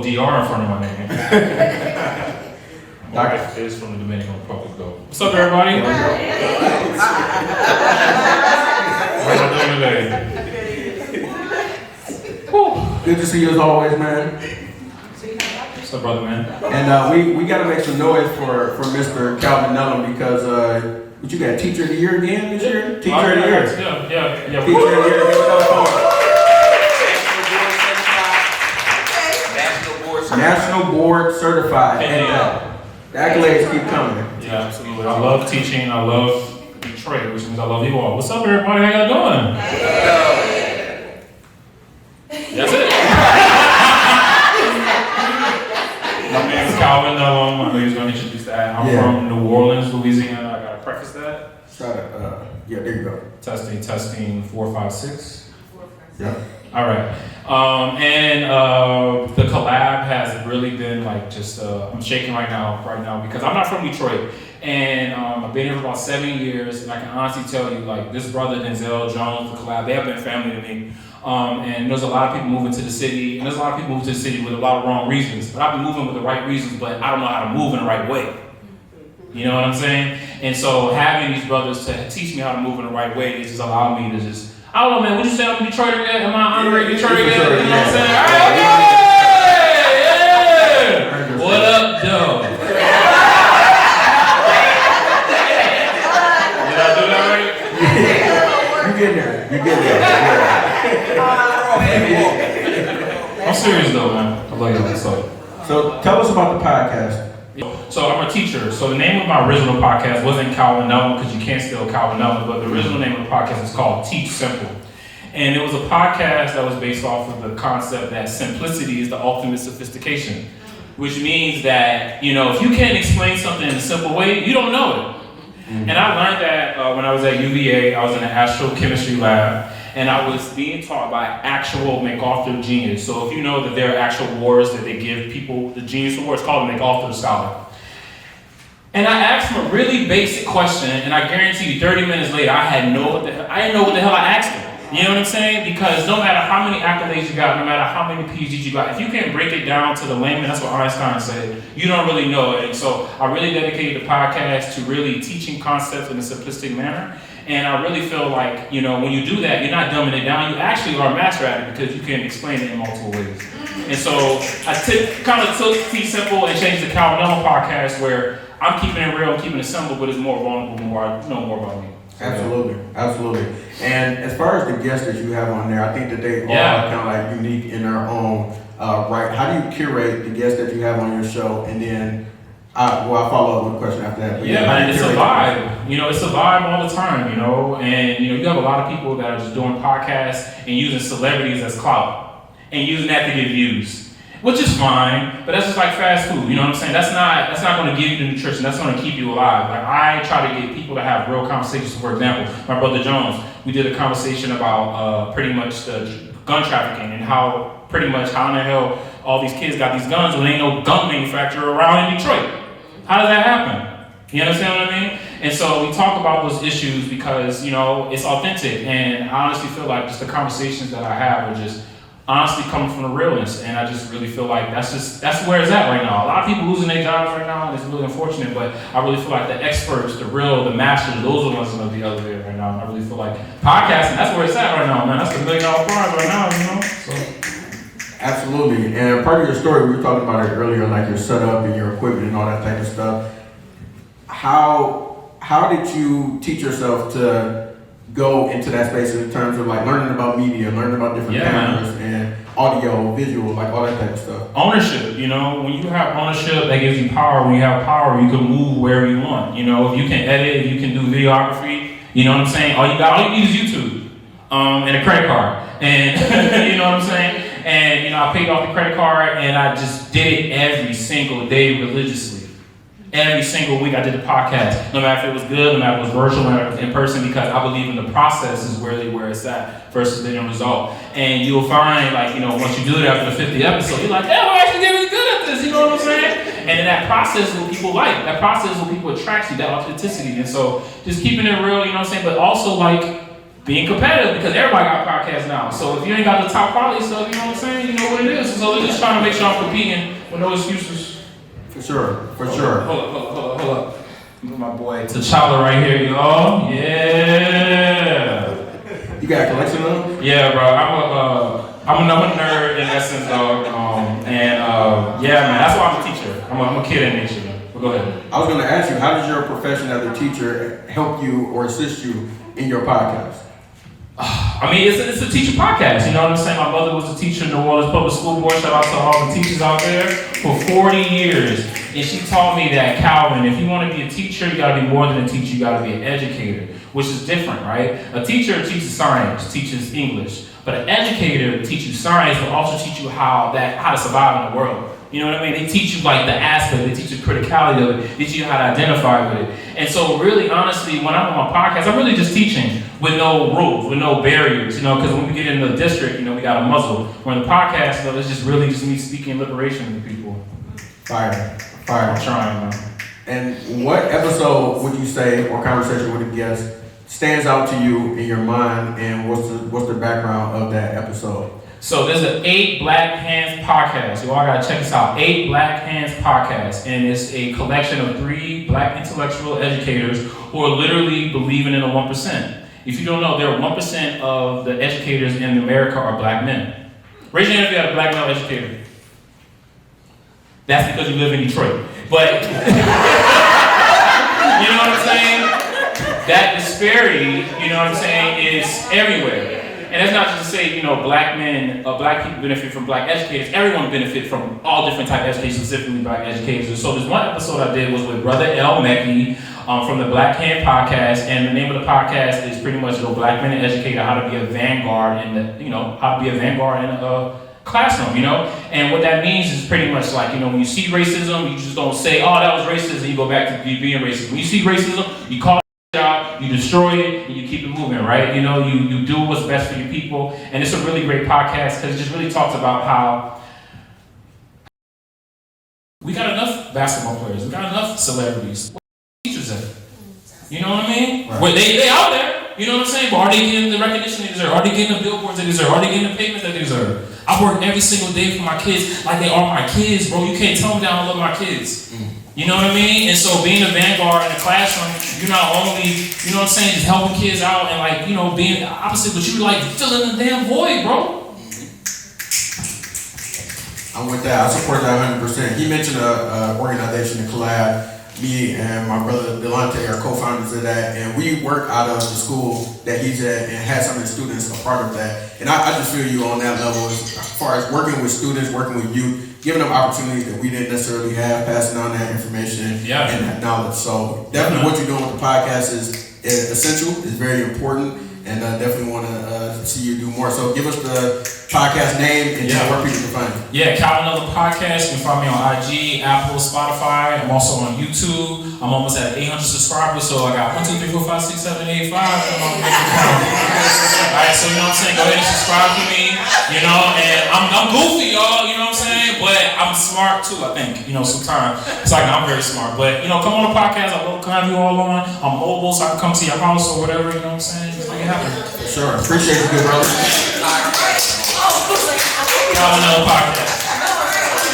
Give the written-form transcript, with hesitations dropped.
DR in front of my name. My wife is from the Dominican Republic, though. What's up, everybody? How y'all doing today? Good to see you as always, man. What's up, brother, man? And we got to make some noise for Mr. Calvin Nellum because what you got? Teacher of the Year again this year? Teacher of the Year. Yeah. Teacher of the Year. Give it another point. National Board Certified. And the accolades keep coming. Yeah, absolutely. I love teaching. I love Detroit, which means I love you all. What's up, everybody? How y'all doing? That's it. My name is Calvin Nellum. I know he's going to introduce that. I'm from New Orleans, Louisiana. I got to preface that. Yeah, there you go. Testing, 4, 5, 6. Yeah. All right. The collab has really been like just, I'm shaking right now because I'm not from Detroit. And I've been here for about 7 years. And I can honestly tell you, like, this brother, Denzel Jones, the collab, they have been family to me. And there's a lot of people moving to the city. And there's a lot of people moving to the city with a lot of wrong reasons. But I've been moving with the right reasons, but I don't know how to move in the right way. You know what I'm saying? And so having these brothers to teach me how to move in the right way is just allowing me to just, I don't know, man. Would you say I'm in Detroit again? Am I honoring Detroit again? You know what I'm saying? All right, yeah. What up, though? Did I do that right? You get there. I'm serious though, man. I love you. So tell us about the podcast. So I'm a teacher. So the name of my original podcast wasn't Calvin Nellum because you can't steal Calvin Nellum, but the original name of the podcast is called Teach Simple. And it was a podcast that was based off of the concept that simplicity is the ultimate sophistication, which means that, you know, if you can't explain something in a simple way, you don't know it. And I learned that when I was at UVA. I was in the astrochemistry lab, and I was being taught by actual MacArthur genius. So if you know that there are actual awards that they give people, the Genius Award, it's called the MacArthur Scholar. And I asked him a really basic question, and I guarantee you 30 minutes later, I didn't know what the hell I asked him. You know what I'm saying? Because no matter how many accolades you got, no matter how many PhDs you got, if you can't break it down to the layman, that's what Einstein said, you don't really know it. And so I really dedicated the podcast to really teaching concepts in a simplistic manner. And I really feel like, you know, when you do that, you're not dumbing it down. You actually are a master at it because you can explain it in multiple ways. And so I kind of took Teach Simple and changed the Calvin Nellum podcast where I'm keeping it real, keeping it simple, but it's more vulnerable, I know more about me. Absolutely. And as far as the guests that you have on there, I think that they all are kind of like unique in their own right. How do you curate the guests that you have on your show? And then, I'll follow up with a question after that. But man, it's a vibe. You know, it's a vibe all the time, you know. And, you know, you have a lot of people that are just doing podcasts and using celebrities as clout and using that to get views. Which is fine, but that's just like fast food, you know what I'm saying? That's not going to give you the nutrition, that's going to keep you alive. Like, I try to get people to have real conversations. For example, my brother Jones, we did a conversation about pretty much the gun trafficking and how in the hell all these kids got these guns when there ain't no gun manufacturer around in Detroit. How does that happen? You understand what I mean? And so we talk about those issues because, you know, it's authentic, and I honestly feel like just the conversations that I have are just honestly coming from the realness, and I just really feel like that's where it's at right now. A lot of people losing their jobs right now, and it's really unfortunate, but I really feel like the experts, the masters, those are the ones that are the elevator right now. I really feel like podcasting, that's where it's at right now, man. That's the $1 million prize right now, you know? So. Absolutely, and part of your story, we were talking about it earlier, like your setup and your equipment and all that type of stuff. How did you teach yourself to go into that space in terms of like learning about media, learning about different cameras and audio, visual, like all that type of stuff? Ownership, you know, when you have ownership, that gives you power. When you have power, you can move wherever you want. You know, if you can edit, if you can do videography, you know what I'm saying? All you need is YouTube and a credit card. And you know what I'm saying? And, you know, I paid off the credit card and I just did it every single day religiously. Every single week I did the podcast, no matter if it was good, no matter if it was virtual, no matter if it was in person, because I believe in the process is really where it's at versus the end result. And you'll find, like, you know, once you do it after the 50th episode, you're like, yeah, we're actually getting good at this, you know what I'm saying? And then that process is what people like. That process is what people attract you, that authenticity. And so just keeping it real, you know what I'm saying? But also, like, being competitive because everybody got podcasts now. So if you ain't got the top quality stuff, you know what I'm saying? You know what it is. So they're just trying to make sure I'm competing with no excuses. For sure. Hold up. Look at my boy T'Challa right here, y'all. Yeah. You got a collection of them? Yeah, bro. I'm a nerd in essence, dog. Yeah, man. That's why I'm a teacher. I'm a kid in nature, man. But go ahead. I was going to ask you, how does your profession as a teacher help you or assist you in your podcast? I mean, it's a teacher podcast. You know what I'm saying? My mother was a teacher in New Orleans Public School Board. Shout out to all the teachers out there for 40 years. And she taught me that, Calvin, if you want to be a teacher, you got to be more than a teacher. You got to be an educator, which is different, right? A teacher teaches science, teaches English. But an educator teaches science, but also teach you how to survive in the world. You know what I mean? They teach you like the aspect, they teach you criticality of it, they teach you how to identify with it. And so really, honestly, when I'm on my podcast, I'm really just teaching with no rules, with no barriers, you know, because when we get into the district, you know, we got a muzzle. When the podcast, though, it's just really just me speaking liberation to people. Fire. I'm trying, man. And what episode would you say, or conversation with a guest, stands out to you in your mind, and what's the background of that episode? So there's an 8 Black Hands podcast. You all gotta check this out. 8 Black Hands podcast, and it's a collection of 3 Black intellectual educators who are literally believing in the 1%. If you don't know, there are 1% of the educators in America are Black men. Raise your hand if you have a Black male educator. That's because you live in Detroit. But you know what I'm saying? That disparity, you know what I'm saying, is everywhere. And that's not just to say, you know, Black men, Black people benefit from Black educators. Everyone benefit from all different types of education, specifically Black educators. So this one episode I did was with Brother L. Mekki from the Black Hand podcast, and the name of the podcast is pretty much, Black men and educator, how to be a vanguard in a classroom, you know? And what that means is pretty much like, you know, when you see racism, you just don't say, oh, that was racist, and you go back to being racist. When you see racism, you call it out, you destroy it, and you keep it moving, right? You know, you do what's best for your people. And it's a really great podcast because it just really talks about how we got enough basketball players, we got enough celebrities. What teachers at? You know what I mean? Right. Well, they out there, you know what I'm saying? But are they getting the recognition they deserve? Are they getting the billboards they deserve? Are they getting the payments that they deserve? I work every single day for my kids like they are my kids, bro. You can't tell me that I don't love my kids. You know what I mean? And so being a vanguard in the classroom, you're not only, you know what I'm saying, just helping kids out and like, you know, being the opposite, but you like filling the damn void, bro. I'm with that. I support that 100%. He mentioned an organization, a collab. Me and my brother Delonte are co-founders of that, and we work out of the school that he's at and had some of the students a part of that. And I just feel you on that level as far as working with students, working with youth, giving them opportunities that we didn't necessarily have, passing on that information and that knowledge. So definitely what you're doing with the podcast is essential, is very important, and I definitely want to see you do more. So give us the podcast name and where people can find you. Yeah, Calvin Nellum Podcast. You can find me on IG, Apple, Spotify. I'm also on YouTube. I'm almost at 800 subscribers, so I got 1, 2, 3, 4, 5, 6, 7, 8, 5. Come on, make it count. Alright, so you know what I'm saying? Go ahead and subscribe to me. You know, and I'm goofy, y'all. You know what I'm saying? But I'm smart too, I think. You know, sometimes it's like I'm very smart. But you know, come on the podcast. I love to have you all on. I'm mobile, so I can come to your house or whatever. You know what I'm saying? Just make it happen. Sure, appreciate you, good brother. Calvin Nellum Podcast.